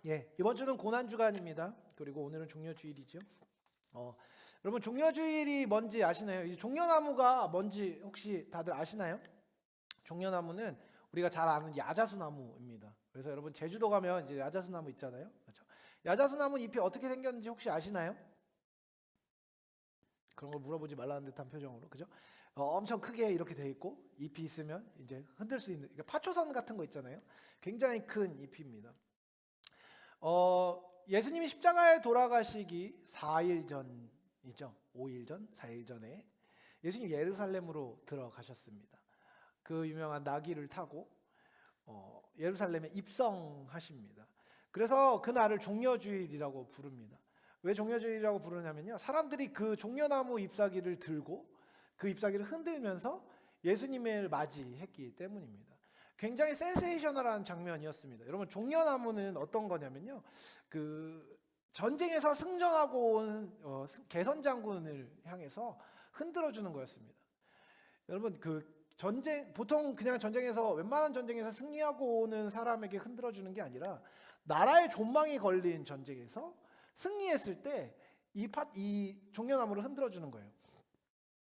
예, 이번 주는 고난주간입니다. 그리고 오늘은 종려주일이죠. 여러분 종려주일이 뭔지 아시나요? 이 종려나무가 뭔지 혹시 다들 아시나요? 종려나무는 우리가 잘 아는 야자수나무입니다. 그래서 여러분 제주도 가면 이제 야자수나무 있잖아요. 그렇죠? 야자수나무 잎이 어떻게 생겼는지 혹시 아시나요? 그런 걸 물어보지 말라는 듯한 표정으로, 그죠? 엄청 크게 이렇게 돼 있고 잎이 있으면 이제 흔들 수 있는 그러니까 파초선 같은 거 있잖아요. 굉장히 큰 잎입니다. 예수님이 십자가에 돌아가시기 4일 전이죠. 5일 전, 4일 전에 예수님 예루살렘으로 들어가셨습니다. 그 유명한 나귀를 타고 예루살렘에 입성하십니다. 그래서 그날을 종려주일이라고 부릅니다. 왜 종려주일이라고 부르냐면요. 사람들이 그 종려나무 잎사귀를 들고 그 잎사귀를 흔들면서 예수님을 맞이했기 때문입니다. 굉장히 센세이셔널한 장면이었습니다. 여러분 종려나무는 어떤 거냐면요. 그 전쟁에서 승전하고 온 개선 장군을 향해서 흔들어 주는 거였습니다. 여러분 그 전쟁 보통 그냥 전쟁에서 웬만한 전쟁에서 승리하고 오는 사람에게 흔들어 주는 게 아니라 나라의 존망이 걸린 전쟁에서 승리했을 때 이 종려나무를 흔들어 주는 거예요.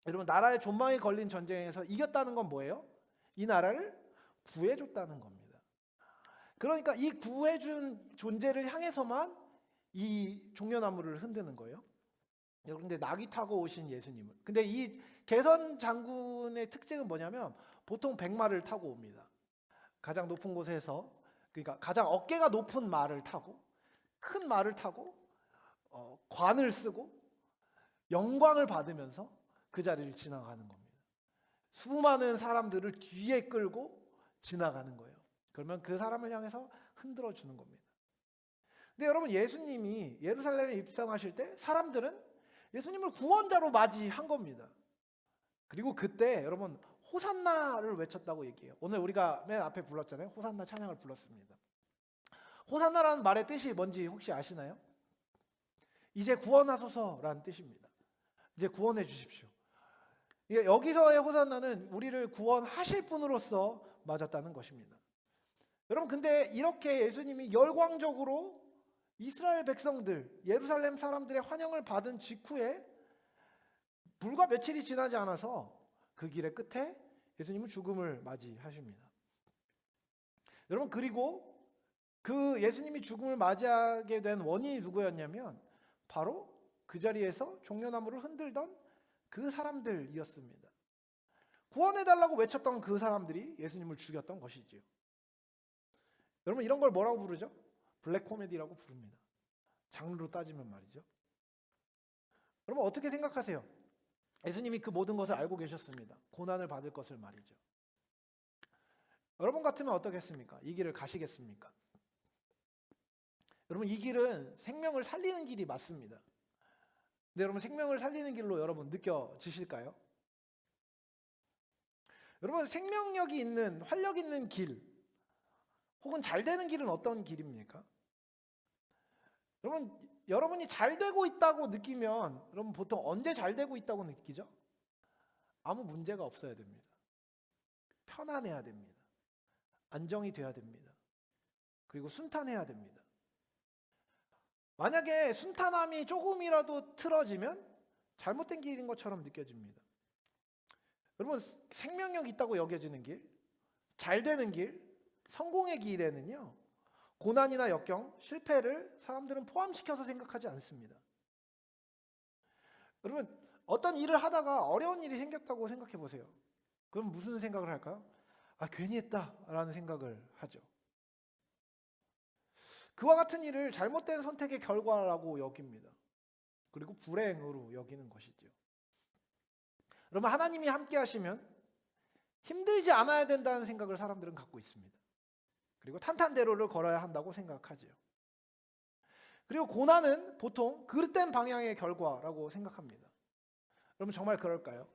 여러분 나라의 존망이 걸린 전쟁에서 이겼다는 건 뭐예요? 이 나라를 구해줬다는 겁니다. 그러니까 이 구해준 존재를 향해서만 이 종려나무를 흔드는 거예요. 여러분 근데 낙이 타고 오신 예수님은 근데 이 개선 장군의 특징은 뭐냐면 보통 백마를 타고 옵니다. 가장 높은 곳에서 그러니까 가장 어깨가 높은 말을 타고 큰 말을 타고 관을 쓰고 영광을 받으면서 그 자리를 지나가는 겁니다. 수많은 사람들을 뒤에 끌고 지나가는 거예요. 그러면 그 사람을 향해서 흔들어 주는 겁니다. 근데 여러분 예수님이 예루살렘에 입성하실 때 사람들은 예수님을 구원자로 맞이한 겁니다. 그리고 그때 여러분 호산나를 외쳤다고 얘기해요. 오늘 우리가 맨 앞에 불렀잖아요. 호산나 찬양을 불렀습니다. 호산나라는 말의 뜻이 뭔지 혹시 아시나요? 이제 구원하소서라는 뜻입니다. 이제 구원해 주십시오. 여기서의 호산나는 우리를 구원하실 분으로서 맞았다는 것입니다. 여러분 근데 이렇게 예수님이 열광적으로 이스라엘 백성들, 예루살렘 사람들의 환영을 받은 직후에 불과 며칠이 지나지 않아서 그 길의 끝에 예수님은 죽음을 맞이하십니다. 여러분 그리고 그 예수님이 죽음을 맞이하게 된 원인이 누구였냐면 바로 그 자리에서 종려나무를 흔들던 그 사람들이었습니다. 구원해달라고 외쳤던 그 사람들이 예수님을 죽였던 것이지요. 여러분 이런 걸 뭐라고 부르죠? 블랙 코미디라고 부릅니다. 장르로 따지면 말이죠. 여러분 어떻게 생각하세요? 예수님이 그 모든 것을 알고 계셨습니다. 고난을 받을 것을 말이죠. 여러분 같으면 어떻겠습니까? 이 길을 가시겠습니까? 여러분 이 길은 생명을 살리는 길이 맞습니다. 근데 여러분 생명을 살리는 길로 여러분 느껴지실까요? 여러분 생명력이 있는 활력 있는 길 혹은 잘 되는 길은 어떤 길입니까? 여러분이 잘 되고 있다고 느끼면 여러분 보통 언제 잘 되고 있다고 느끼죠? 아무 문제가 없어야 됩니다. 편안해야 됩니다. 안정이 돼야 됩니다. 그리고 순탄해야 됩니다. 만약에 순탄함이 조금이라도 틀어지면 잘못된 길인 것처럼 느껴집니다. 여러분 생명력 있다고 여겨지는 길, 잘 되는 길, 성공의 길에는요 고난이나 역경, 실패를 사람들은 포함시켜서 생각하지 않습니다. 여러분 어떤 일을 하다가 어려운 일이 생겼다고 생각해 보세요. 그럼 무슨 생각을 할까요? 아 괜히 했다라는 생각을 하죠. 그와 같은 일을 잘못된 선택의 결과라고 여깁니다. 그리고 불행으로 여기는 것이죠. 여러분 하나님이 함께 하시면 힘들지 않아야 된다는 생각을 사람들은 갖고 있습니다. 그리고 탄탄대로를 걸어야 한다고 생각하죠. 그리고 고난은 보통 그릇된 방향의 결과라고 생각합니다. 여러분 정말 그럴까요?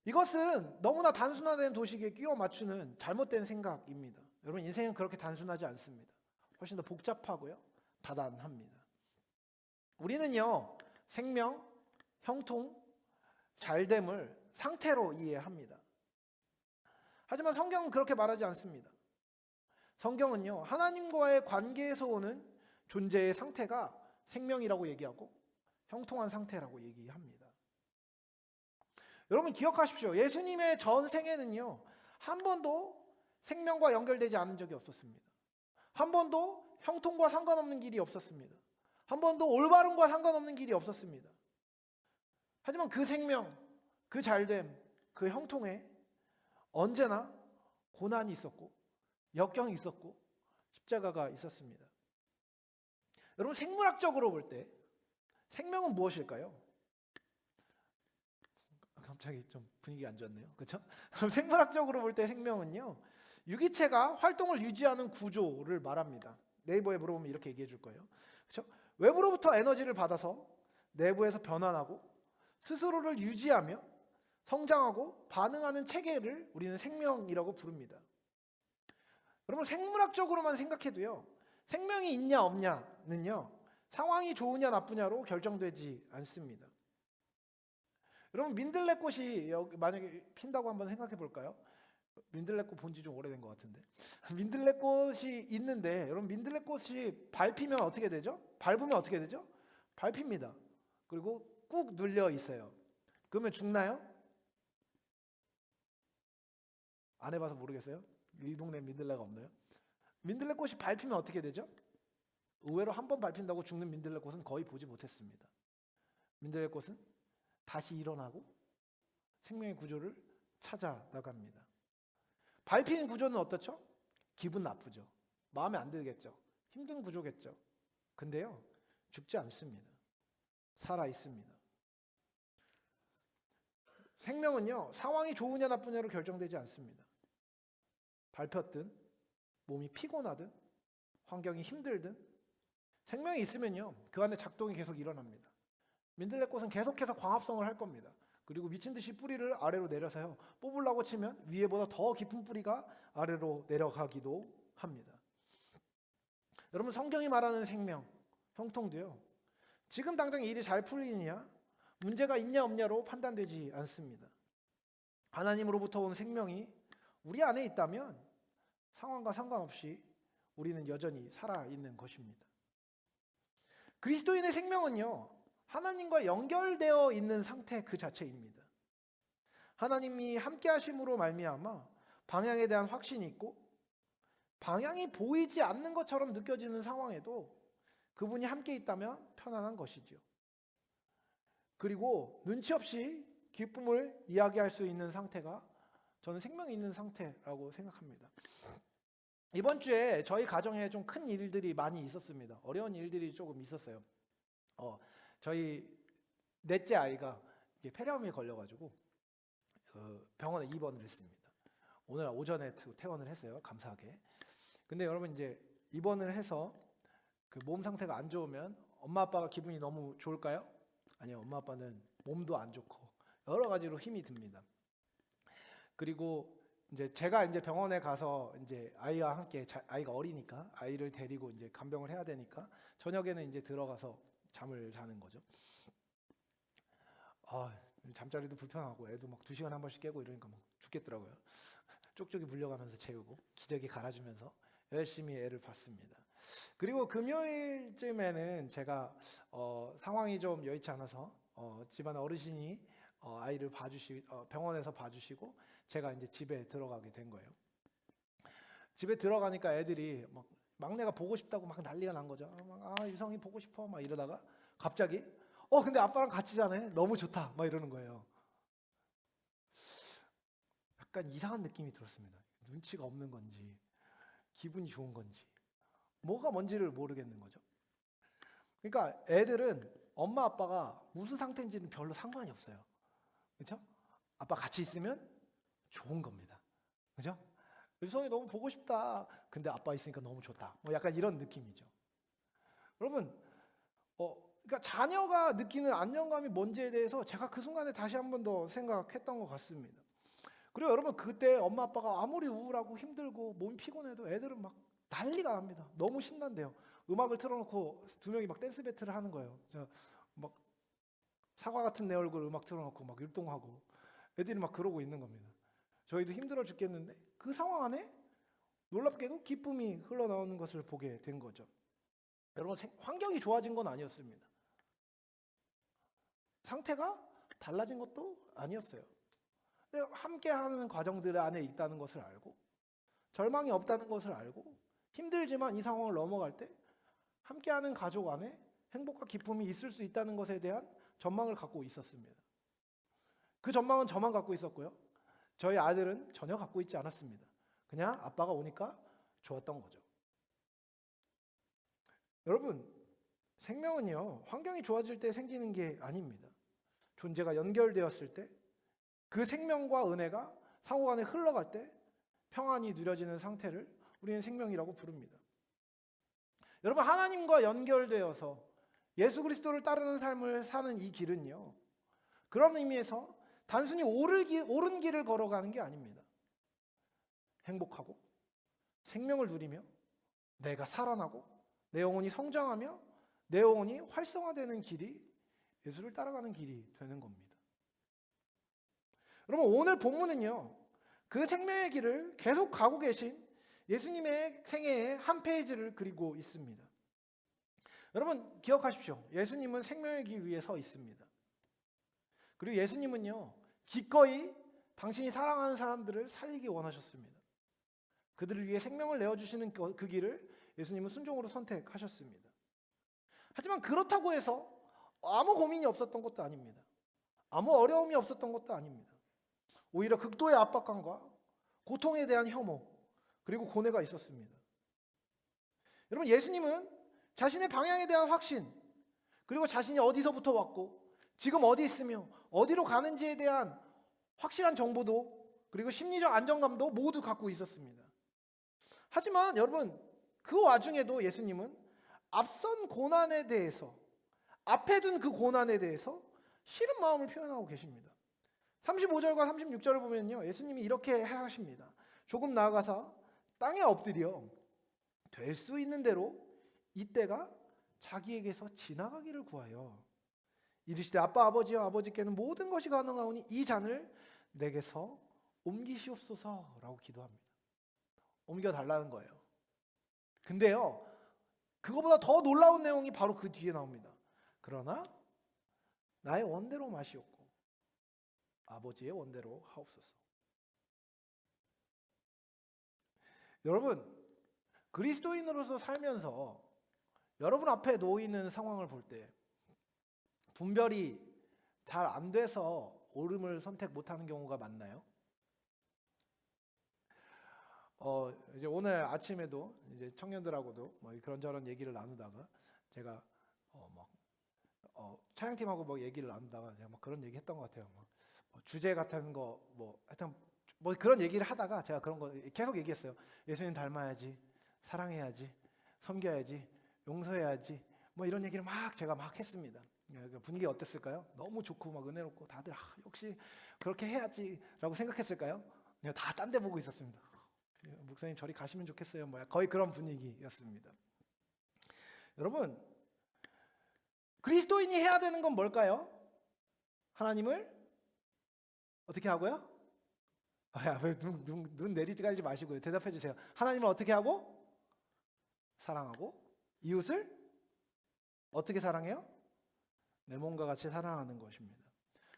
이것은 너무나 단순화된 도식에 끼워 맞추는 잘못된 생각입니다. 여러분 인생은 그렇게 단순하지 않습니다. 훨씬 더 복잡하고요. 다단합니다. 우리는요. 생명, 형통, 잘됨을 상태로 이해합니다. 하지만 성경은 그렇게 말하지 않습니다. 성경은요, 하나님과의 관계에서 오는 존재의 상태가 생명이라고 얘기하고 형통한 상태라고 얘기합니다. 여러분 기억하십시오. 예수님의 전 생애는요, 한 번도 생명과 연결되지 않은 적이 없었습니다. 한 번도 형통과 상관없는 길이 없었습니다. 한 번도 올바름과 상관없는 길이 없었습니다. 하지만 그 생명, 그 잘됨, 그 형통에 언제나 고난이 있었고 역경이 있었고 십자가가 있었습니다. 여러분 생물학적으로 볼 때 생명은 무엇일까요? 갑자기 좀 분위기 안 좋네요. 그렇죠? 그럼 생물학적으로 볼 때 생명은요, 유기체가 활동을 유지하는 구조를 말합니다. 네이버에 물어보면 이렇게 얘기해 줄 거예요. 그렇죠? 외부로부터 에너지를 받아서 내부에서 변환하고 스스로를 유지하며 성장하고 반응하는 체계를 우리는 생명이라고 부릅니다. 여러분 생물학적으로만 생각해도요, 생명이 있냐 없냐는요, 상황이 좋으냐 나쁘냐로 결정되지 않습니다. 여러분 민들레꽃이 만약에 핀다고 한번 생각해 볼까요? 민들레꽃 본지 좀 오래된 것 같은데 민들레꽃이 있는데, 여러분 민들레꽃이 밟히면 어떻게 되죠? 밟으면 어떻게 되죠? 밟힙니다. 그리고 꾹 눌려 있어요. 그러면 죽나요? 안 해봐서 모르겠어요. 이 동네 민들레가 없나요? 민들레꽃이 밟히면 어떻게 되죠? 의외로 한 번 밟힌다고 죽는 민들레꽃은 거의 보지 못했습니다. 민들레꽃은 다시 일어나고 생명의 구조를 찾아 나갑니다. 밟힌 구조는 어떻죠? 기분 나쁘죠. 마음에 안 들겠죠. 힘든 구조겠죠. 근데요, 죽지 않습니다. 살아 있습니다. 생명은요, 상황이 좋으냐 나쁘냐로 결정되지 않습니다. 밟혔든 몸이 피곤하든 환경이 힘들든 생명이 있으면요, 그 안에 작동이 계속 일어납니다. 민들레꽃은 계속해서 광합성을 할 겁니다. 그리고 미친 듯이 뿌리를 아래로 내려서요, 뽑으려고 치면 위에보다 더 깊은 뿌리가 아래로 내려가기도 합니다. 여러분 성경이 말하는 생명, 형통도요, 지금 당장 일이 잘 풀리느냐, 문제가 있냐 없냐로 판단되지 않습니다. 하나님으로부터 온 생명이 우리 안에 있다면 상황과 상관없이 우리는 여전히 살아있는 것입니다. 그리스도인의 생명은요, 하나님과 연결되어 있는 상태 그 자체입니다. 하나님이 함께 하심으로 말미암아 방향에 대한 확신이 있고, 방향이 보이지 않는 것처럼 느껴지는 상황에도 그분이 함께 있다면 편안한 것이죠. 그리고 눈치 없이 기쁨을 이야기할 수 있는 상태가 저는 생명이 있는 상태라고 생각합니다. 이번 주에 저희 가정에 좀 큰 일들이 많이 있었습니다. 어려운 일들이 조금 있었어요. 저희 넷째 아이가 폐렴에 걸려가지고 병원에 입원을 했습니다. 오늘 오전에 퇴원을 했어요. 감사하게. 근데 여러분 이제 입원을 해서 그 몸 상태가 안 좋으면 엄마 아빠가 기분이 너무 좋을까요? 아니요, 엄마 아빠는 몸도 안 좋고 여러 가지로 힘이 듭니다. 그리고 이제 제가 이제 병원에 가서 이제 아이와 함께, 아이가 어리니까 아이를 데리고 이제 간병을 해야 되니까 저녁에는 이제 들어가서 잠을 자는 거죠. 잠자리도 불편하고 애도 막 2시간에 한 번씩 깨고 이러니까 막 죽겠더라고요. 쪽쪽이 물려가면서 재우고 기저귀 갈아주면서 열심히 애를 봤습니다. 그리고 금요일쯤에는 제가 상황이 좀 여의치 않아서 집안 어르신이 아이를 병원에서 봐주시고 제가 이제 집에 들어가게 된 거예요. 집에 들어가니까 애들이 막 막내가 보고 싶다고 막 난리가 난 거죠. 유성이 보고 싶어 막 이러다가 갑자기 근데 아빠랑 같이 자네, 너무 좋다 막 이러는 거예요. 약간 이상한 느낌이 들었습니다. 눈치가 없는 건지 기분이 좋은 건지 뭐가 뭔지를 모르겠는 거죠. 그러니까 애들은 엄마 아빠가 무슨 상태인지는 별로 상관이 없어요. 그렇죠? 아빠 같이 있으면 좋은 겁니다. 그렇죠? 유성이 너무 보고 싶다. 근데 아빠 있으니까 너무 좋다. 뭐 약간 이런 느낌이죠. 여러분, 그러니까 자녀가 느끼는 안정감이 뭔지에 대해서 제가 그 순간에 다시 한 번 더 생각했던 것 같습니다. 그리고 여러분 그때 엄마 아빠가 아무리 우울하고 힘들고 몸이 피곤해도 애들은 막 난리가 납니다. 너무 신난대요. 음악을 틀어놓고 2명이 막 댄스 배틀을 하는 거예요. 막 사과 같은 내 얼굴 음악 틀어놓고 막 율동하고 애들이 막 그러고 있는 겁니다. 저희도 힘들어 죽겠는데 그 상황 안에 놀랍게도 기쁨이 흘러나오는 것을 보게 된 거죠. 여러분, 환경이 좋아진 건 아니었습니다. 상태가 달라진 것도 아니었어요. 근데 함께하는 과정들 안에 있다는 것을 알고, 절망이 없다는 것을 알고, 힘들지만 이 상황을 넘어갈 때 함께하는 가족 안에 행복과 기쁨이 있을 수 있다는 것에 대한 전망을 갖고 있었습니다. 그 전망은 저만 갖고 있었고요. 저희 아들은 전혀 갖고 있지 않았습니다. 그냥 아빠가 오니까 좋았던 거죠. 여러분, 생명은요, 환경이 좋아질 때 생기는 게 아닙니다. 존재가 연결되었을 때, 그 생명과 은혜가 상호간에 흘러갈 때 평안이 누려지는 상태를 우리는 생명이라고 부릅니다. 여러분, 하나님과 연결되어서 예수 그리스도를 따르는 삶을 사는 이 길은요, 그런 의미에서 단순히 옳은 길을 걸어가는 게 아닙니다. 행복하고 생명을 누리며 내가 살아나고 내 영혼이 성장하며 내 영혼이 활성화되는 길이 예수를 따라가는 길이 되는 겁니다. 여러분, 오늘 본문은요, 그 생명의 길을 계속 가고 계신 예수님의 생애의 한 페이지를 그리고 있습니다. 여러분, 기억하십시오. 예수님은 생명의 길 위에 서 있습니다. 그리고 예수님은요, 기꺼이 당신이 사랑하는 사람들을 살리기 원하셨습니다. 그들을 위해 생명을 내어주시는 그 길을 예수님은 순종으로 선택하셨습니다. 하지만 그렇다고 해서 아무 고민이 없었던 것도 아닙니다. 아무 어려움이 없었던 것도 아닙니다. 오히려 극도의 압박감과 고통에 대한 혐오, 그리고 고뇌가 있었습니다. 여러분, 예수님은 자신의 방향에 대한 확신, 그리고 자신이 어디서부터 왔고 지금 어디 있으며 어디로 가는지에 대한 확실한 정보도, 그리고 심리적 안정감도 모두 갖고 있었습니다. 하지만 여러분, 그 와중에도 예수님은 앞선 고난에 대해서, 앞에 둔 그 고난에 대해서 싫은 마음을 표현하고 계십니다. 35절과 36절을 보면요, 예수님이 이렇게 하십니다. 조금 나아가서 땅에 엎드려 될 수 있는 대로 이때가 자기에게서 지나가기를 구하여 이르시되 아빠 아버지여 아버지께는 모든 것이 가능하오니 이 잔을 내게서 옮기시옵소서라고 기도합니다. 옮겨달라는 거예요. 근데요, 그거보다 더 놀라운 내용이 바로 그 뒤에 나옵니다. 그러나 나의 원대로 마시옵고 아버지의 원대로 하옵소서. 여러분, 그리스도인으로서 살면서 여러분 앞에 놓이는 상황을 볼 때 분별이 잘 안 돼서 옳음을 선택 못하는 경우가 많나요? 이제 오늘 아침에도 이제 청년들하고도 뭐 그런저런 얘기를 나누다가 제가 촬영팀하고 뭐 얘기를 나누다가 제가 막 그런 얘기 했던 것 같아요. 주제 같은 거 하여튼 뭐 그런 얘기를 하다가 제가 그런 거 계속 얘기했어요. 예수님 닮아야지, 사랑해야지, 섬겨야지, 용서해야지, 뭐 이런 얘기를 제가 막 했습니다. 분위기 어땠을까요? 너무 좋고 막 은혜롭고 다들 역시 그렇게 해야지라고 생각했을까요? 다 딴 데 보고 있었습니다. 목사님 저리 가시면 좋겠어요. 거의 그런 분위기였습니다. 여러분, 그리스도인이 해야 되는 건 뭘까요? 하나님을 어떻게 하고요? 눈 내리지 마시고요. 대답해 주세요. 하나님을 어떻게 하고? 사랑하고 이웃을 어떻게 사랑해요? 내 몸과 같이 사랑하는 것입니다.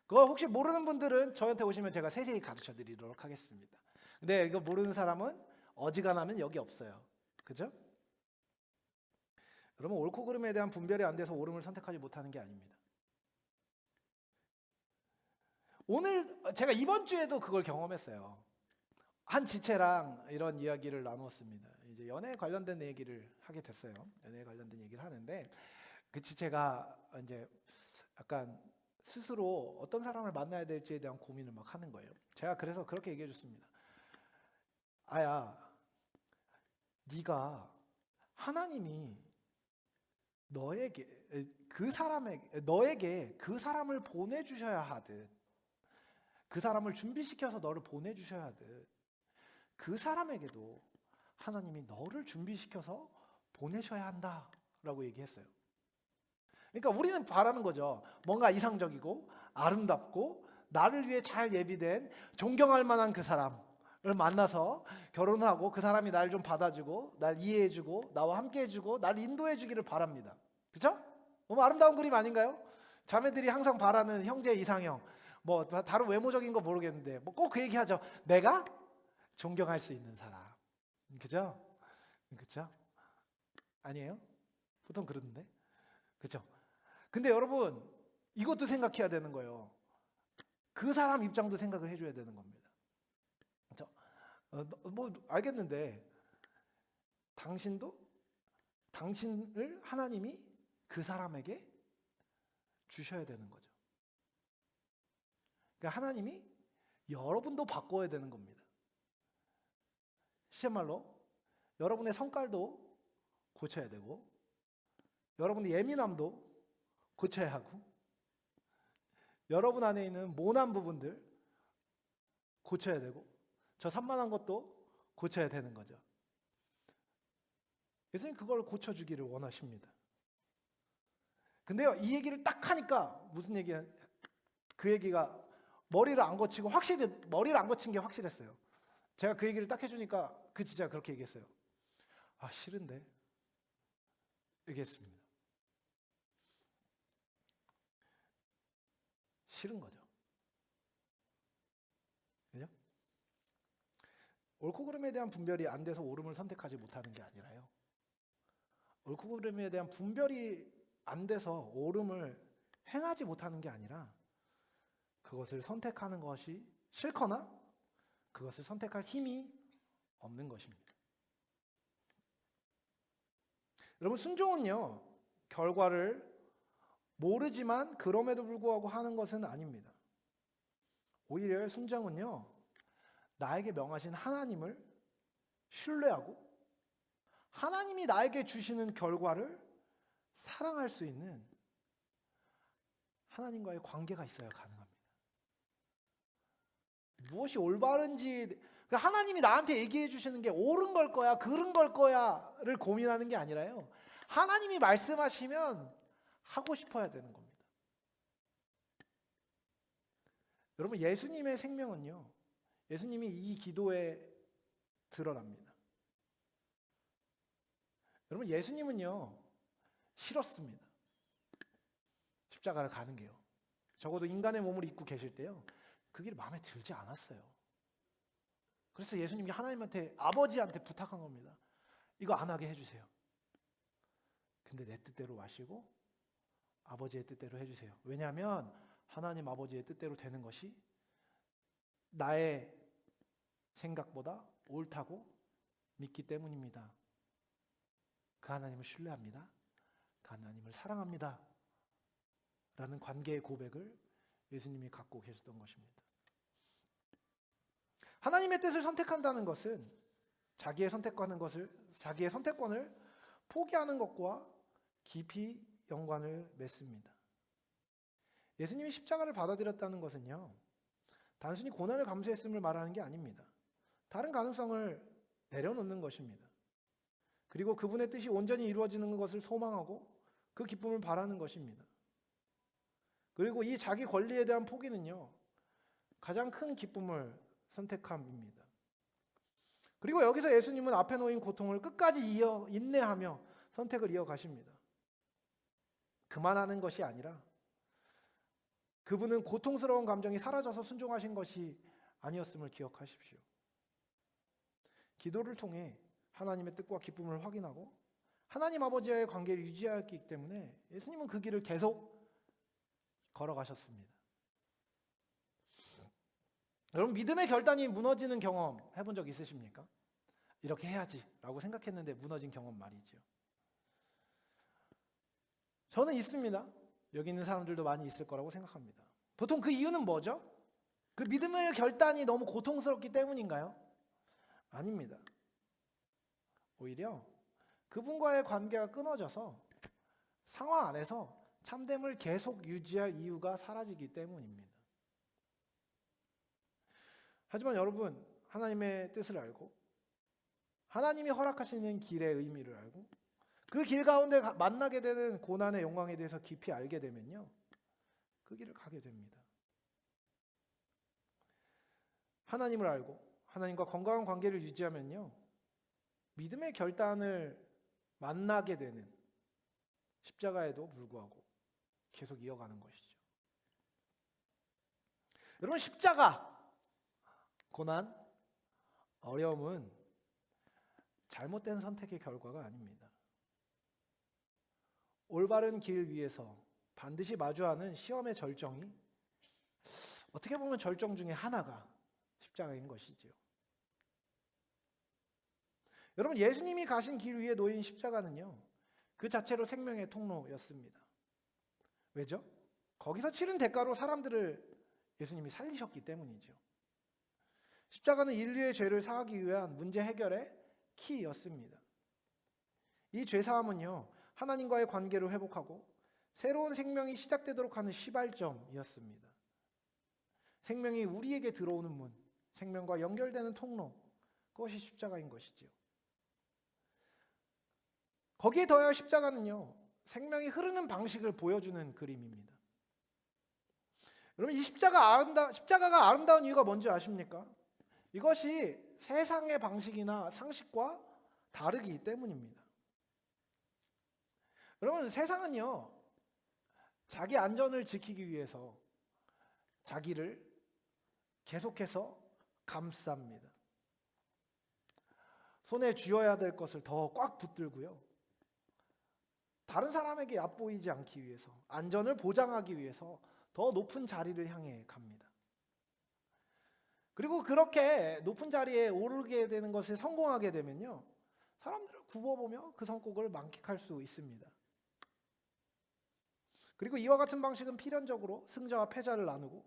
그걸 혹시 모르는 분들은 저한테 오시면 제가 세세히 가르쳐 드리도록 하겠습니다. 근데 이거 모르는 사람은 어지간하면 여기 없어요. 그죠? 여러분, 옳고 그름에 대한 분별이 안 돼서 옳음을 선택하지 못하는 게 아닙니다. 오늘 제가 이번 주에도 그걸 경험했어요. 한 지체랑 이런 이야기를 나누었습니다. 이제 연애에 관련된 얘기를 하게 됐어요. 연애에 관련된 얘기를 하는데 그 지체가 이제 약간 스스로 어떤 사람을 만나야 될지에 대한 고민을 막 하는 거예요. 제가 그래서 그렇게 얘기해 줬습니다. 아야, 네가 하나님이 너에게 그 사람을 보내주셔야 하듯, 그 사람을 준비시켜서 너를 보내주셔야 하듯, 그 사람에게도 하나님이 너를 준비시켜서 보내셔야 한다라고 얘기했어요. 그러니까 우리는 바라는 거죠. 뭔가 이상적이고 아름답고 나를 위해 잘 예비된 존경할 만한 그 사람, 만나서 결혼하고 그 사람이 날 좀 받아주고 날 이해해주고 나와 함께해주고 날 인도해주기를 바랍니다. 그렇죠? 너무 아름다운 그림 아닌가요? 자매들이 항상 바라는 형제 이상형, 뭐 다른 외모적인 거 모르겠는데 뭐 꼭 그 얘기하죠. 내가 존경할 수 있는 사람. 그죠? 그죠? 아니에요? 보통 그러는데. 그죠? 근데 여러분 이것도 생각해야 되는 거예요. 그 사람 입장도 생각을 해줘야 되는 겁니다. 그죠? 뭐 알겠는데 당신을 하나님이 그 사람에게 주셔야 되는 거죠. 그러니까 하나님이 여러분도 바꿔야 되는 겁니다. 실말로 여러분의 성깔도 고쳐야 되고 여러분의 예민함도 고쳐야 하고 여러분 안에 있는 모난 부분들 고쳐야 되고 저 산만한 것도 고쳐야 되는 거죠. 예수님 그걸 고쳐주기를 원하십니다. 근데요 이 얘기를 딱 하니까 무슨 얘기야? 그 얘기가 머리를 안 거친 게 확실했어요. 제가 그 얘기를 딱 해주니까 그 진짜 그렇게 얘기했어요. 아 싫은데 얘기했습니다. 싫은 거죠. 그죠? 옳고 그름에 대한 분별이 안 돼서 옳음을 선택하지 못하는 게 아니라요. 옳고 그름에 대한 분별이 안 돼서 옳음을 행하지 못하는 게 아니라 그것을 선택하는 것이 싫거나 그것을 선택할 힘이 없는 것입니다. 여러분 순종은요 결과를 모르지만 그럼에도 불구하고 하는 것은 아닙니다. 오히려 순종은요 나에게 명하신 하나님을 신뢰하고 하나님이 나에게 주시는 결과를 사랑할 수 있는 하나님과의 관계가 있어야 가능합니다. 무엇이 올바른지 하나님이 나한테 얘기해 주시는 게 옳은 걸 거야 그른 걸 거야를 고민하는 게 아니라요 하나님이 말씀하시면 하고 싶어야 되는 겁니다. 여러분 예수님의 생명은요 예수님이 이 기도에 드러납니다. 여러분 예수님은요 싫었습니다. 십자가를 가는 게요. 적어도 인간의 몸을 입고 계실 때요 그 길이 마음에 들지 않았어요. 그래서 예수님이 하나님한테 아버지한테 부탁한 겁니다. 이거 안 하게 해주세요. 근데 내 뜻대로 마시고 아버지의 뜻대로 해주세요. 왜냐하면 하나님 아버지의 뜻대로 되는 것이 나의 생각보다 옳다고 믿기 때문입니다. 그 하나님을 신뢰합니다. 그 하나님을 사랑합니다. 라는 관계의 고백을 예수님이 갖고 계셨던 것입니다. 하나님의 뜻을 선택한다는 것은 자기의 선택권을 포기하는 것과 깊이 연관을 맺습니다. 예수님이 십자가를 받아들였다는 것은요 단순히 고난을 감수했음을 말하는 게 아닙니다. 다른 가능성을 내려놓는 것입니다. 그리고 그분의 뜻이 온전히 이루어지는 것을 소망하고 그 기쁨을 바라는 것입니다. 그리고 이 자기 권리에 대한 포기는요 가장 큰 기쁨을 선택함입니다. 그리고 여기서 예수님은 앞에 놓인 고통을 끝까지 인내하며 선택을 이어가십니다. 그만하는 것이 아니라 그분은 고통스러운 감정이 사라져서 순종하신 것이 아니었음을 기억하십시오. 기도를 통해 하나님의 뜻과 기쁨을 확인하고 하나님 아버지와의 관계를 유지하였기 때문에 예수님은 그 길을 계속 걸어가셨습니다. 여러분 믿음의 결단이 무너지는 경험 해본 적 있으십니까? 이렇게 해야지 라고 생각했는데 무너진 경험 말이죠. 저는 있습니다. 여기 있는 사람들도 많이 있을 거라고 생각합니다. 보통 그 이유는 뭐죠? 그 믿음의 결단이 너무 고통스럽기 때문인가요? 아닙니다. 오히려 그분과의 관계가 끊어져서 상황 안에서 참됨을 계속 유지할 이유가 사라지기 때문입니다. 하지만 여러분 하나님의 뜻을 알고 하나님이 허락하시는 길의 의미를 알고 그 길 가운데 만나게 되는 고난의 영광에 대해서 깊이 알게 되면요 그 길을 가게 됩니다. 하나님을 알고 하나님과 건강한 관계를 유지하면요, 믿음의 결단을 만나게 되는 십자가에도 불구하고 계속 이어가는 것이죠. 여러분, 십자가, 고난, 어려움은 잘못된 선택의 결과가 아닙니다. 올바른 길 위에서 반드시 마주하는 시험의 절정이 어떻게 보면 절정 중에 하나가 십자가인 것이지요. 여러분, 예수님이 가신 길 위에 놓인 십자가는요, 그 자체로 생명의 통로였습니다. 왜죠? 거기서 치른 대가로 사람들을 예수님이 살리셨기 때문이죠. 십자가는 인류의 죄를 사하기 위한 문제 해결의 키였습니다. 이 죄사함은요, 하나님과의 관계를 회복하고 새로운 생명이 시작되도록 하는 시발점이었습니다. 생명이 우리에게 들어오는 문, 생명과 연결되는 통로, 그것이 십자가인 것이지요. 거기에 더하여 십자가는요, 생명이 흐르는 방식을 보여주는 그림입니다. 여러분, 이 십자가가 아름다운 이유가 뭔지 아십니까? 이것이 세상의 방식이나 상식과 다르기 때문입니다. 여러분, 세상은요, 자기 안전을 지키기 위해서 자기를 계속해서 감쌉니다. 손에 쥐어야 될 것을 더 꽉 붙들고요, 다른 사람에게 얕보이지 않기 위해서, 안전을 보장하기 위해서 더 높은 자리를 향해 갑니다. 그리고 그렇게 높은 자리에 오르게 되는 것에 성공하게 되면요, 사람들을 굽어보며 그 성공을 만끽할 수 있습니다. 그리고 이와 같은 방식은 필연적으로 승자와 패자를 나누고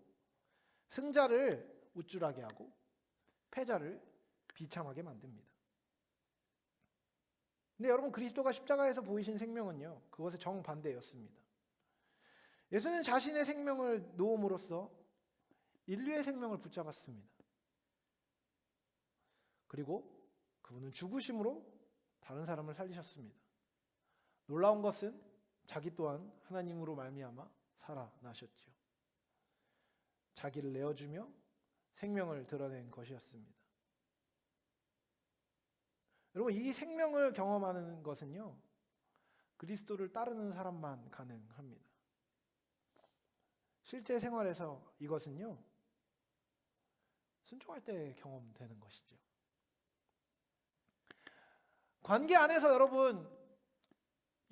승자를 우쭐하게 하고 패자를 비참하게 만듭니다. 근데 여러분, 그리스도가 십자가에서 보이신 생명은요, 그것의 정반대였습니다. 예수는 자신의 생명을 놓음으로써 인류의 생명을 붙잡았습니다. 그리고 그분은 죽으심으로 다른 사람을 살리셨습니다. 놀라운 것은 자기 또한 하나님으로 말미암아 살아나셨죠. 자기를 내어주며 생명을 드러낸 것이었습니다. 여러분, 이 생명을 경험하는 것은요, 그리스도를 따르는 사람만 가능합니다. 실제 생활에서 이것은요, 순종할 때 경험되는 것이죠. 관계 안에서 여러분,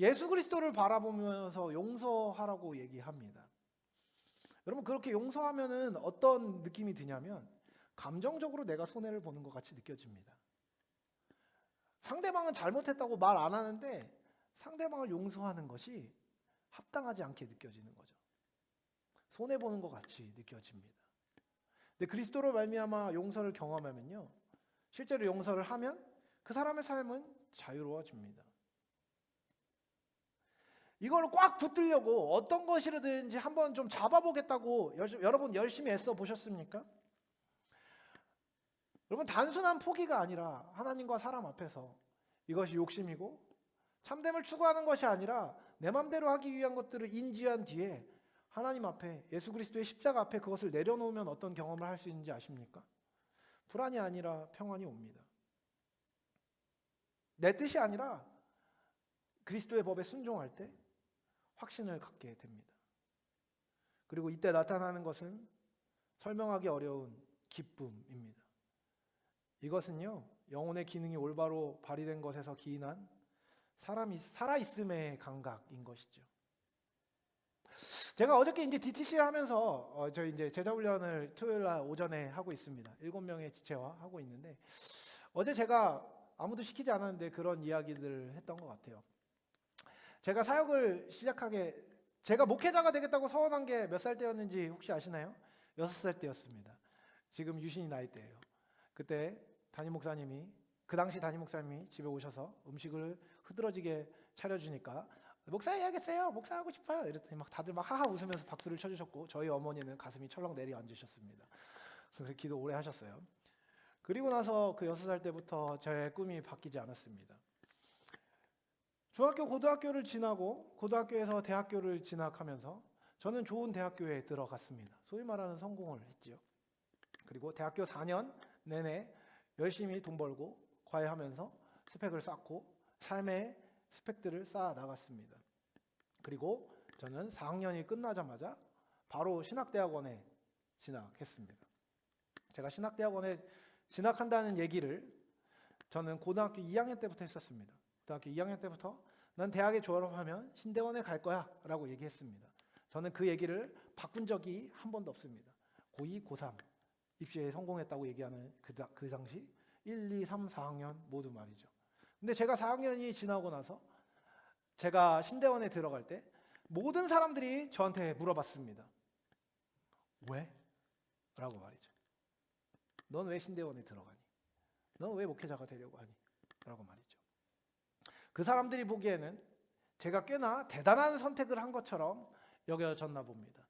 예수 그리스도를 바라보면서 용서하라고 얘기합니다. 여러분, 그렇게 용서하면은 어떤 느낌이 드냐면 감정적으로 내가 손해를 보는 것 같이 느껴집니다. 상대방은 잘못했다고 말 안 하는데 상대방을 용서하는 것이 합당하지 않게 느껴지는 거죠. 손해보는 것 같이 느껴집니다. 근데 그리스도로 말미암아 용서를 경험하면요, 실제로 용서를 하면 그 사람의 삶은 자유로워집니다. 이걸 꽉 붙들려고 어떤 것이든지 한번 좀 잡아보겠다고 여러분 열심히 애써 보셨습니까? 여러분, 단순한 포기가 아니라 하나님과 사람 앞에서 이것이 욕심이고 참됨을 추구하는 것이 아니라 내 맘대로 하기 위한 것들을 인지한 뒤에 하나님 앞에, 예수 그리스도의 십자가 앞에 그것을 내려놓으면 어떤 경험을 할 수 있는지 아십니까? 불안이 아니라 평안이 옵니다. 내 뜻이 아니라 그리스도의 법에 순종할 때 확신을 갖게 됩니다. 그리고 이때 나타나는 것은 설명하기 어려운 기쁨입니다. 이것은요, 영혼의 기능이 올바로 발휘된 것에서 기인한 사람이 살아있음의 감각인 것이죠. 제가 어저께 이제 DTC를 하면서 저희 이제 제자훈련을 토요일 날 오전에 하고 있습니다. 7명의 지체와 하고 있는데, 어제 제가 아무도 시키지 않았는데 그런 이야기들을 했던 것 같아요. 제가 사역을 제가 목회자가 되겠다고 서원한 게 몇 살 때였는지 혹시 아시나요? 6살 때였습니다. 지금 유신이 나이대예요. 그때 그 당시 담임 목사님이 집에 오셔서 음식을 흐드러지게 차려주니까 목사 해야겠어요. 목사 하고 싶어요. 이랬더니 다들 하하 웃으면서 박수를 쳐주셨고, 저희 어머니는 가슴이 철렁 내려앉으셨습니다. 그래서 기도 오래 하셨어요. 그리고 나서 그 6살 때부터 제 꿈이 바뀌지 않았습니다. 중학교, 고등학교를 지나고 고등학교에서 대학교를 진학하면서 저는 좋은 대학교에 들어갔습니다. 소위 말하는 성공을 했지요. 그리고 대학교 4년 내내 열심히 돈 벌고 과외하면서 스펙을 쌓고 삶의 스펙들을 쌓아 나갔습니다. 그리고 저는 4학년이 끝나자마자 바로 신학대학원에 진학했습니다. 제가 신학대학원에 진학한다는 얘기를 저는 고등학교 2학년 때부터 했었습니다. 고등학교 2학년 때부터 난 대학에 졸업하면 신대원에 갈 거야 라고 얘기했습니다. 저는 그 얘기를 바꾼 적이 한 번도 없습니다. 고2, 고3 입시에 성공했다고 얘기하는 그 당시 1, 2, 3, 4학년 모두 말이죠. 근데 제가 4학년이 지나고 나서 제가 신대원에 들어갈 때 모든 사람들이 저한테 물어봤습니다. 왜? 라고 말이죠. 넌 왜 신대원에 들어가니? 넌 왜 목회자가 되려고 하니? 라고 말이죠. 그 사람들이 보기에는 제가 꽤나 대단한 선택을 한 것처럼 여겨졌나 봅니다.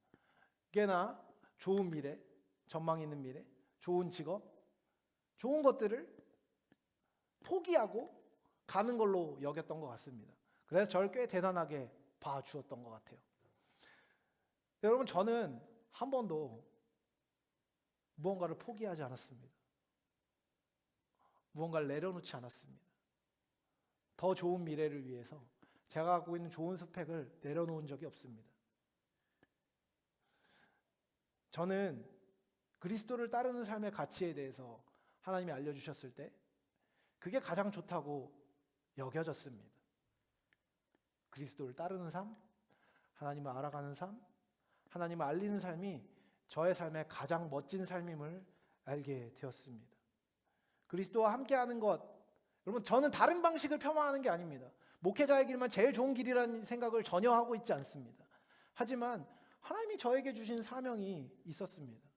꽤나 좋은 미래, 전망 있는 미래, 좋은 직업, 좋은 것들을 포기하고 가는 걸로 여겼던 것 같습니다. 그래서 저를 꽤 대단하게 봐주었던 것 같아요. 여러분, 저는 한 번도 무언가를 포기하지 않았습니다. 무언가를 내려놓지 않았습니다. 더 좋은 미래를 위해서 제가 갖고 있는 좋은 스펙을 내려놓은 적이 없습니다. 저는 그리스도를 따르는 삶의 가치에 대해서 하나님이 알려주셨을 때 그게 가장 좋다고 여겨졌습니다. 그리스도를 따르는 삶, 하나님을 알아가는 삶, 하나님을 알리는 삶이 저의 삶의 가장 멋진 삶임을 알게 되었습니다. 그리스도와 함께하는 것, 여러분, 저는 다른 방식을 폄하하는 게 아닙니다. 목회자의 길만 제일 좋은 길이라는 생각을 전혀 하고 있지 않습니다. 하지만 하나님이 저에게 주신 사명이 있었습니다.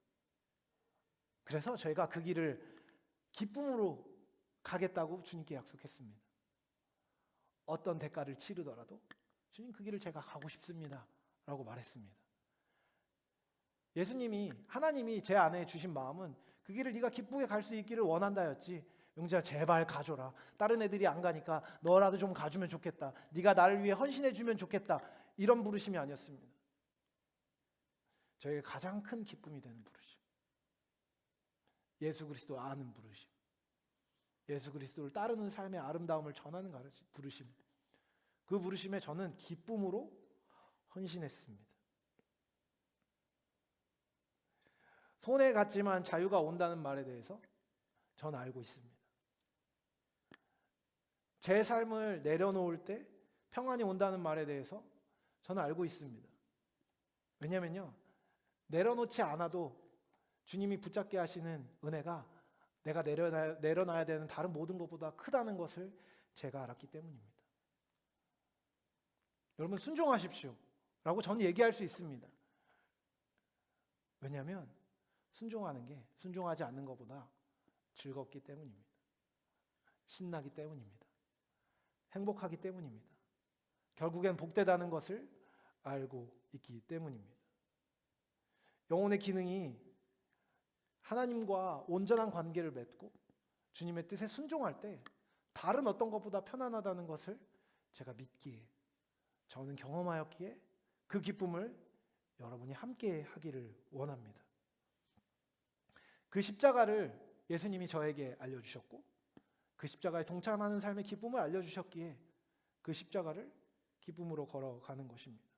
그래서 제가 그 길을 기쁨으로 가겠다고 주님께 약속했습니다. 어떤 대가를 치르더라도 주님, 그 길을 제가 가고 싶습니다 라고 말했습니다. 예수님이, 하나님이 제 안에 주신 마음은 그 길을 네가 기쁘게 갈 수 있기를 원한다였지, 용재야 제발 가줘라, 다른 애들이 안 가니까 너라도 좀 가주면 좋겠다, 네가 나를 위해 헌신해 주면 좋겠다, 이런 부르심이 아니었습니다. 저에게 가장 큰 기쁨이 되는 부르심, 예수 그리스도를 아는 부르심, 예수 그리스도를 따르는 삶의 아름다움을 전하는 부르심, 그 부르심에 저는 기쁨으로 헌신했습니다. 손해 갔지만 자유가 온다는 말에 대해서 저는 알고 있습니다. 제 삶을 내려놓을 때 평안이 온다는 말에 대해서 저는 알고 있습니다. 왜냐면요, 내려놓지 않아도 주님이 붙잡게 하시는 은혜가 내가 내려놔야 되는 다른 모든 것보다 크다는 것을 제가 알았기 때문입니다. 여러분, 순종하십시오 라고 저는 얘기할 수 있습니다. 왜냐하면 순종하는 게 순종하지 않는 것보다 즐겁기 때문입니다. 신나기 때문입니다. 행복하기 때문입니다. 결국엔 복되다는 것을 알고 있기 때문입니다. 영혼의 기능이 하나님과 온전한 관계를 맺고 주님의 뜻에 순종할 때 다른 어떤 것보다 편안하다는 것을 제가 믿기에, 저는 경험하였기에 그 기쁨을 여러분이 함께 하기를 원합니다. 그 십자가를 예수님이 저에게 알려주셨고 그 십자가에 동참하는 삶의 기쁨을 알려주셨기에 그 십자가를 기쁨으로 걸어가는 것입니다.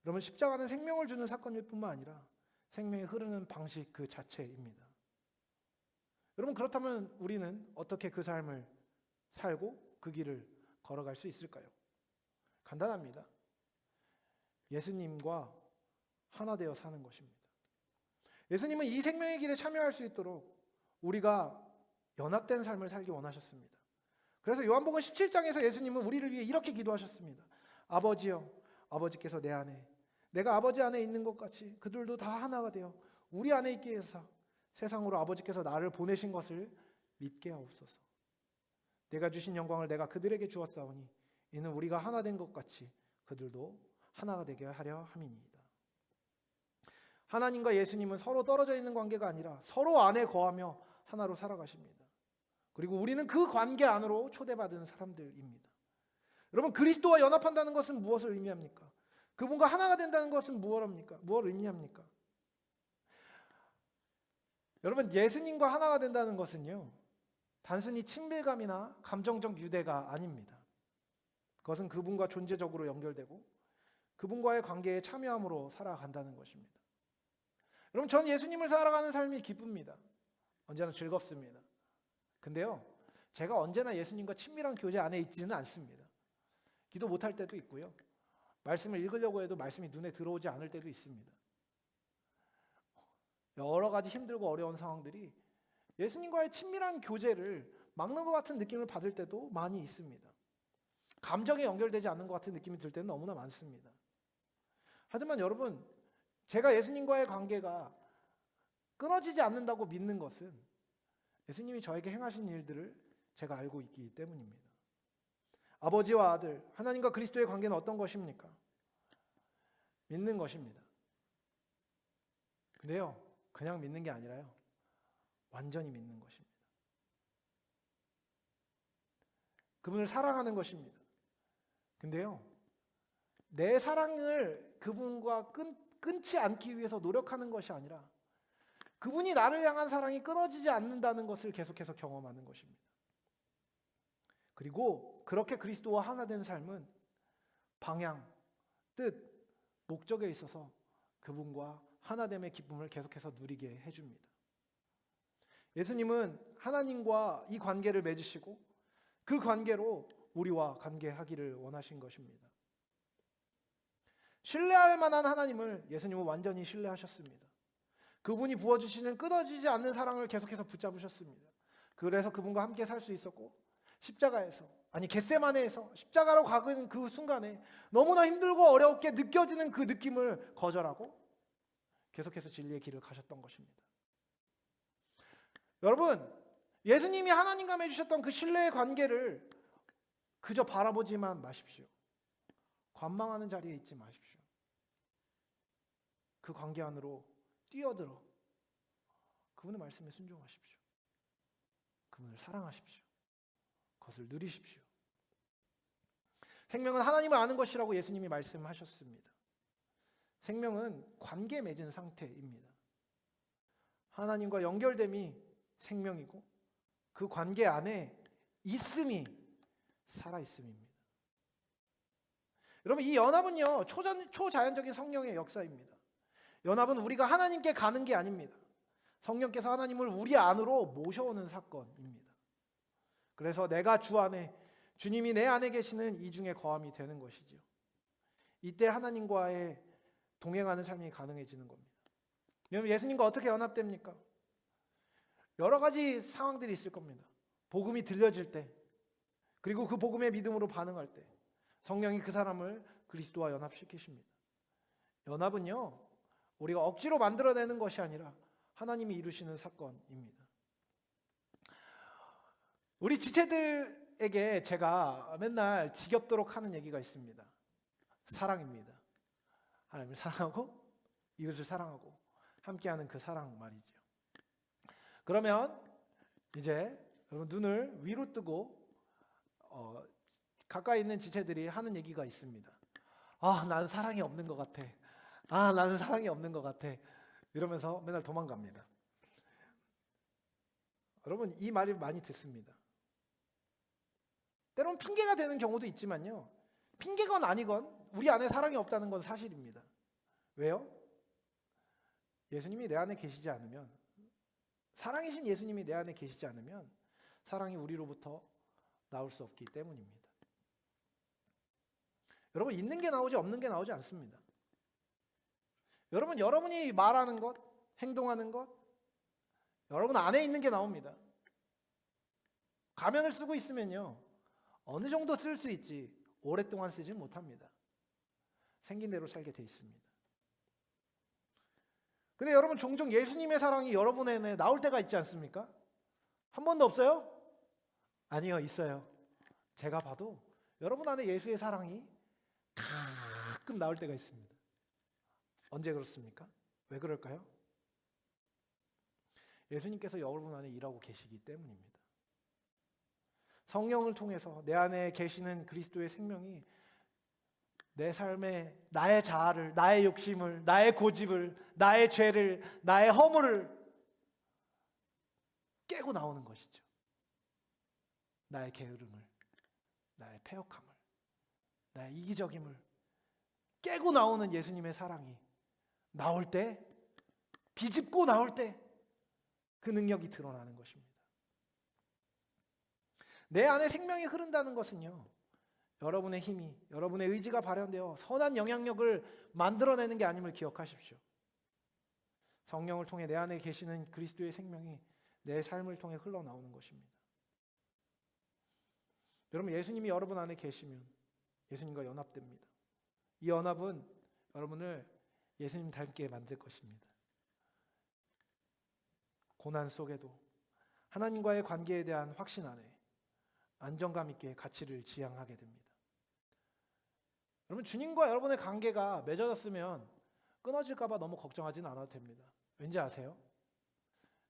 여러분, 십자가는 생명을 주는 사건일 뿐만 아니라 생명이 흐르는 방식 그 자체입니다. 여러분, 그렇다면 우리는 어떻게 그 삶을 살고 그 길을 걸어갈 수 있을까요? 간단합니다. 예수님과 하나 되어 사는 것입니다. 예수님은 이 생명의 길에 참여할 수 있도록 우리가 연합된 삶을 살기 원하셨습니다. 그래서 요한복음 17장에서 예수님은 우리를 위해 이렇게 기도하셨습니다. 아버지여, 아버지께서 내 안에, 내가 아버지 안에 있는 것 같이 그들도 다 하나가 되어 우리 안에 있게 해서 세상으로 아버지께서 나를 보내신 것을 믿게 하옵소서. 내가 주신 영광을 내가 그들에게 주었사오니 이는 우리가 하나 된 것 같이 그들도 하나가 되게 하려 함이니이다. 하나님과 예수님은 서로 떨어져 있는 관계가 아니라 서로 안에 거하며 하나로 살아가십니다. 그리고 우리는 그 관계 안으로 초대받은 사람들입니다. 여러분, 그리스도와 연합한다는 것은 무엇을 의미합니까? 그분과 하나가 된다는 것은 무엇을 의미합니까? 여러분, 예수님과 하나가 된다는 것은요, 단순히 친밀감이나 감정적 유대가 아닙니다. 그것은 그분과 존재적으로 연결되고 그분과의 관계에 참여함으로 살아간다는 것입니다. 여러분, 전 예수님을 살아가는 삶이 기쁩니다. 언제나 즐겁습니다. 근데요, 제가 언제나 예수님과 친밀한 교제 안에 있지는 않습니다. 기도 못할 때도 있고요. 말씀을 읽으려고 해도 말씀이 눈에 들어오지 않을 때도 있습니다. 여러 가지 힘들고 어려운 상황들이 예수님과의 친밀한 교제를 막는 것 같은 느낌을 받을 때도 많이 있습니다. 감정에 연결되지 않는 것 같은 느낌이 들 때는 너무나 많습니다. 하지만 여러분, 제가 예수님과의 관계가 끊어지지 않는다고 믿는 것은 예수님이 저에게 행하신 일들을 제가 알고 있기 때문입니다. 아버지와 아들, 하나님과 그리스도의 관계는 어떤 것입니까? 믿는 것입니다. 근데요, 그냥 믿는 게 아니라요, 완전히 믿는 것입니다. 그분을 사랑하는 것입니다. 근데요, 내 사랑을 그분과 끊지 않기 위해서 노력하는 것이 아니라 그분이 나를 향한 사랑이 끊어지지 않는다는 것을 계속해서 경험하는 것입니다. 그리고 그렇게 그리스도와 하나 된 삶은 방향, 뜻, 목적에 있어서 그분과 하나됨의 기쁨을 계속해서 누리게 해줍니다. 예수님은 하나님과 이 관계를 맺으시고 그 관계로 우리와 관계하기를 원하신 것입니다. 신뢰할 만한 하나님을 예수님은 완전히 신뢰하셨습니다. 그분이 부어주시는 끊어지지 않는 사랑을 계속해서 붙잡으셨습니다. 그래서 그분과 함께 살 수 있었고, 십자가에서, 아니 겟세마네에서 십자가로 가는 그 순간에 너무나 힘들고 어렵게 느껴지는 그 느낌을 거절하고 계속해서 진리의 길을 가셨던 것입니다. 여러분, 예수님이 하나님과 맺으셨던 그 신뢰의 관계를 그저 바라보지만 마십시오. 관망하는 자리에 있지 마십시오. 그 관계 안으로 뛰어들어 그분의 말씀에 순종하십시오. 그분을 사랑하십시오. 그것을 누리십시오. 생명은 하나님을 아는 것이라고 예수님이 말씀하셨습니다. 생명은 관계 맺은 상태입니다. 하나님과 연결됨이 생명이고 그 관계 안에 있음이 살아있음입니다. 여러분, 이 연합은요, 초자연적인 성령의 역사입니다. 연합은 우리가 하나님께 가는 게 아닙니다. 성령께서 하나님을 우리 안으로 모셔오는 사건입니다. 그래서 내가 주 안에, 주님이 내 안에 계시는 이 중에 거함이 되는 것이죠. 이때 하나님과의 동행하는 삶이 가능해지는 겁니다. 여러분, 예수님과 어떻게 연합됩니까? 여러 가지 상황들이 있을 겁니다. 복음이 들려질 때, 그리고 그 복음의 믿음으로 반응할 때 성령이 그 사람을 그리스도와 연합시키십니다. 연합은요, 우리가 억지로 만들어내는 것이 아니라 하나님이 이루시는 사건입니다. 우리 지체들에게 제가 맨날 지겹도록 하는 얘기가 있습니다. 사랑입니다. 하나님을 사랑하고 이웃을 사랑하고 함께하는 그 사랑 말이죠. 그러면 이제 여러분 눈을 위로 뜨고 가까이 있는 지체들이 하는 얘기가 있습니다. 아, 나는 사랑이 없는 것 같아. 아, 나는 사랑이 없는 것 같아. 이러면서 맨날 도망갑니다. 여러분, 이 말을 많이 듣습니다. 때로는 핑계가 되는 경우도 있지만요, 핑계건 아니건 우리 안에 사랑이 없다는 건 사실입니다. 왜요? 예수님이 내 안에 계시지 않으면, 사랑이신 예수님이 내 안에 계시지 않으면 사랑이 우리로부터 나올 수 없기 때문입니다. 여러분, 있는 게 나오지 없는 게 나오지 않습니다. 여러분, 여러분이 말하는 것, 행동하는 것, 여러분 안에 있는 게 나옵니다. 가면을 쓰고 있으면요, 어느 정도 쓸 수 있지 오랫동안 쓰지 못합니다. 생긴 대로 살게 돼 있습니다. 근데 여러분, 종종 예수님의 사랑이 여러분 안에 나올 때가 있지 않습니까? 한 번도 없어요? 아니요, 있어요. 제가 봐도 여러분 안에 예수의 사랑이 가끔 나올 때가 있습니다. 언제 그렇습니까? 왜 그럴까요? 예수님께서 여러분 안에 일하고 계시기 때문입니다. 성령을 통해서 내 안에 계시는 그리스도의 생명이 내 삶에 나의 자아를, 나의 욕심을, 나의 고집을, 나의 죄를, 나의 허물을 깨고 나오는 것이죠. 나의 게으름을, 나의 패역함을, 나의 이기적임을 깨고 나오는 예수님의 사랑이 나올 때, 비집고 나올 때 그 능력이 드러나는 것입니다. 내 안에 생명이 흐른다는 것은요, 여러분의 힘이, 여러분의 의지가 발현되어 선한 영향력을 만들어내는 게 아님을 기억하십시오. 성령을 통해 내 안에 계시는 그리스도의 생명이 내 삶을 통해 흘러나오는 것입니다. 여러분, 예수님이 여러분 안에 계시면 예수님과 연합됩니다. 이 연합은 여러분을 예수님 닮게 만들 것입니다. 고난 속에도 하나님과의 관계에 대한 확신 안에 안정감 있게 가치를 지향하게 됩니다. 여러분, 주님과 여러분의 관계가 맺어졌으면 끊어질까 봐 너무 걱정하지는 않아도 됩니다. 왠지 아세요?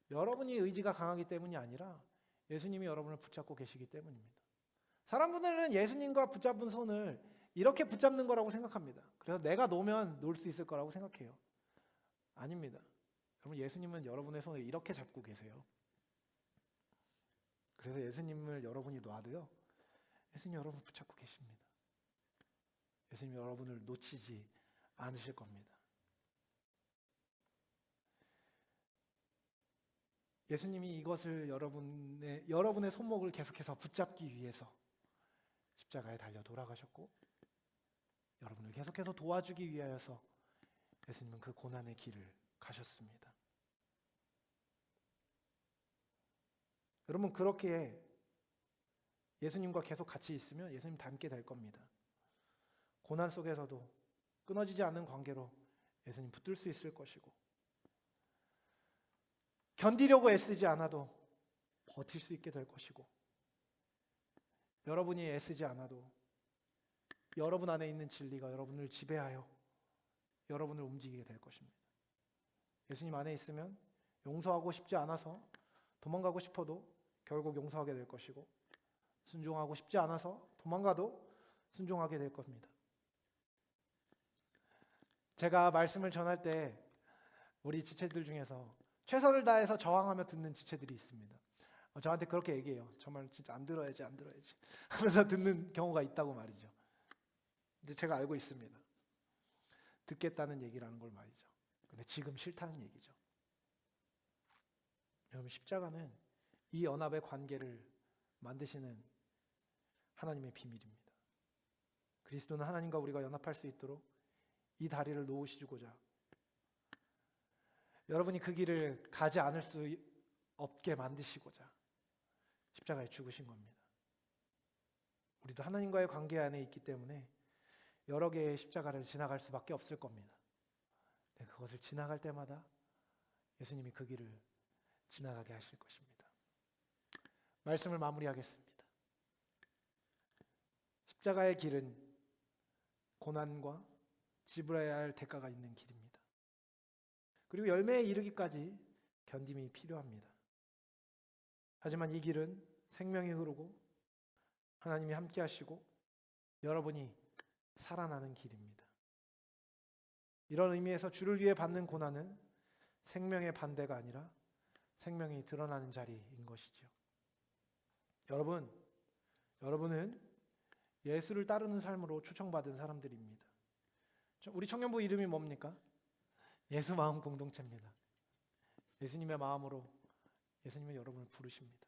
여러분이 의지가 강하기 때문이 아니라 예수님이 여러분을 붙잡고 계시기 때문입니다. 사람들은 예수님과 붙잡은 손을 이렇게 붙잡는 거라고 생각합니다. 그래서 내가 놓으면 놓을 수 있을 거라고 생각해요. 아닙니다. 여러분, 예수님은 여러분의 손을 이렇게 잡고 계세요. 그래서 예수님을 여러분이 놔도요, 예수님 여러분을 붙잡고 계십니다. 예수님 여러분을 놓치지 않으실 겁니다. 예수님이 이것을 여러분의 손목을 계속해서 붙잡기 위해서 십자가에 달려 돌아가셨고, 여러분을 계속해서 도와주기 위하여서 예수님은 그 고난의 길을 가셨습니다. 여러분, 그렇게 예수님과 계속 같이 있으면 예수님 닮게 될 겁니다. 고난 속에서도 끊어지지 않는 관계로 예수님 붙들 수 있을 것이고, 견디려고 애쓰지 않아도 버틸 수 있게 될 것이고, 여러분이 애쓰지 않아도 여러분 안에 있는 진리가 여러분을 지배하여 여러분을 움직이게 될 것입니다. 예수님 안에 있으면 용서하고 싶지 않아서 도망가고 싶어도 결국 용서하게 될 것이고, 순종하고 싶지 않아서 도망가도 순종하게 될 겁니다. 제가 말씀을 전할 때 우리 지체들 중에서 최선을 다해서 저항하며 듣는 지체들이 있습니다. 저한테 그렇게 얘기해요. 정말 진짜 안 들어야지 하면서 듣는 경우가 있다고 말이죠. 근데 제가 알고 있습니다. 듣겠다는 얘기라는 걸 말이죠. 근데 지금 싫다는 얘기죠. 여러분, 십자가는 이 연합의 관계를 만드시는 하나님의 비밀입니다. 그리스도는 하나님과 우리가 연합할 수 있도록 이 다리를 놓으시고자, 여러분이 그 길을 가지 않을 수 없게 만드시고자 십자가에 죽으신 겁니다. 우리도 하나님과의 관계 안에 있기 때문에 여러 개의 십자가를 지나갈 수밖에 없을 겁니다. 그것을 지나갈 때마다 예수님이 그 길을 지나가게 하실 것입니다. 말씀을 마무리하겠습니다. 십자가의 길은 고난과 지불해야 할 대가가 있는 길입니다. 그리고 열매에 이르기까지 견딤이 필요합니다. 하지만 이 길은 생명이 흐르고 하나님이 함께 하시고 여러분이 살아나는 길입니다. 이런 의미에서 주를 위해 받는 고난은 생명의 반대가 아니라 생명이 드러나는 자리인 것이죠. 여러분은 예수를 따르는 삶으로 초청받은 사람들입니다. 우리 청년부 이름이 뭡니까? 예수 마음 공동체입니다. 예수님의 마음으로 예수님은 여러분을 부르십니다.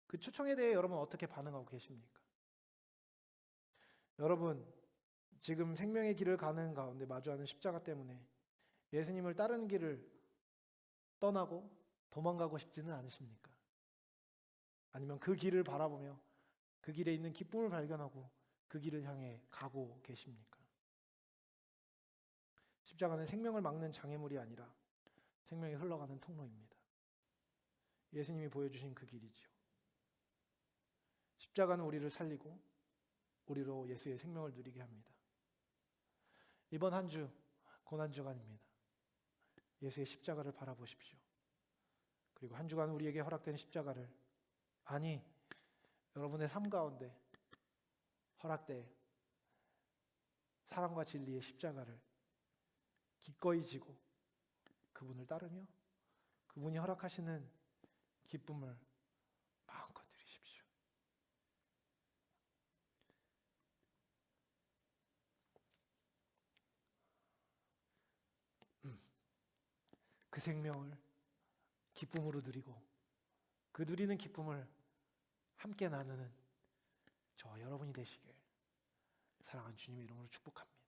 그 초청에 대해 여러분 어떻게 반응하고 계십니까? 여러분, 지금 생명의 길을 가는 가운데 마주하는 십자가 때문에 예수님을 따르는 길을 떠나고 도망가고 싶지는 않으십니까? 아니면 그 길을 바라보며 그 길에 있는 기쁨을 발견하고 그 길을 향해 가고 계십니까? 십자가는 생명을 막는 장애물이 아니라 생명이 흘러가는 통로입니다. 예수님이 보여주신 그 길이죠. 십자가는 우리를 살리고 우리로 예수의 생명을 누리게 합니다. 이번 한 주 고난주간입니다. 예수의 십자가를 바라보십시오. 그리고 한 주간 우리에게 허락된 십자가를, 아니 여러분의 삶 가운데 허락될 사랑과 진리의 십자가를 기꺼이 지고 그분을 따르며 그분이 허락하시는 기쁨을 마음껏 누리십시오. 그 생명을 기쁨으로 누리고 그 누리는 기쁨을 함께 나누는 저와 여러분이 되시길 사랑하는 주님의 이름으로 축복합니다.